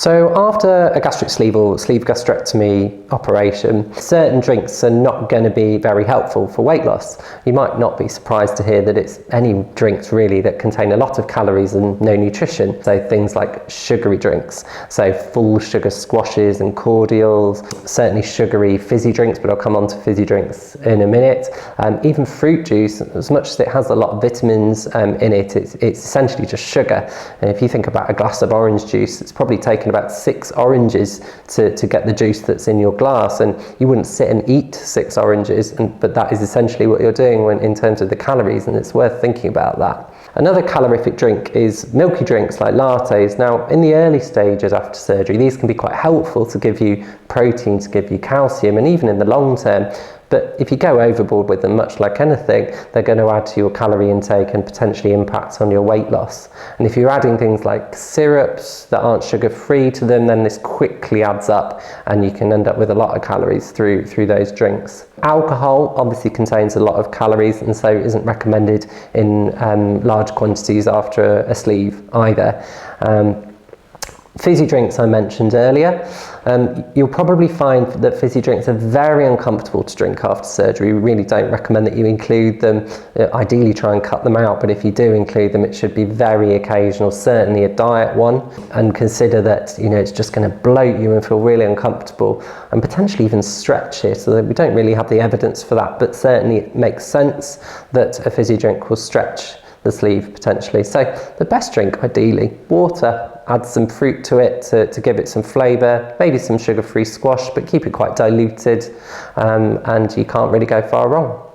So after a gastric sleeve or sleeve gastrectomy operation, certain drinks are not going to be very helpful for weight loss. You might not be surprised to hear that it's any drinks really that contain a lot of calories and no nutrition. So things like sugary drinks, so full sugar squashes and cordials, certainly sugary fizzy drinks, but I'll come on to fizzy drinks in a minute. Even fruit juice, as much as it has a lot of vitamins in it, it's essentially just sugar. And if you think about a glass of orange juice, it's probably taken about 6 oranges to get the juice that's in your glass, and you wouldn't sit and eat 6 oranges, but that is essentially what you're doing in terms of the calories, and it's worth thinking about that. Another calorific drink is milky drinks like lattes. Now, in the early stages after surgery, these can be quite helpful to give you protein, to give you calcium, and even in the long term. But if you go overboard with them, much like anything, they're going to add to your calorie intake and potentially impact on your weight loss. And if you're adding things like syrups that aren't sugar-free to them, then this quickly adds up and you can end up with a lot of calories through those drinks. Alcohol obviously contains a lot of calories and so isn't recommended in large quantities after a sleeve either. Fizzy drinks I mentioned earlier. You'll probably find that fizzy drinks are very uncomfortable to drink after surgery. We really don't recommend that you include them. Ideally try and cut them out, but if you do include them, it should be very occasional, certainly a diet one, and consider that it's just going to bloat you and feel really uncomfortable and potentially even stretch it. So we don't really have the evidence for that, but certainly it makes sense that a fizzy drink will stretch the sleeve potentially. So the best drink, ideally, water. Add some fruit to it to give it some flavour, maybe some sugar-free squash, but keep it quite diluted, and you can't really go far wrong.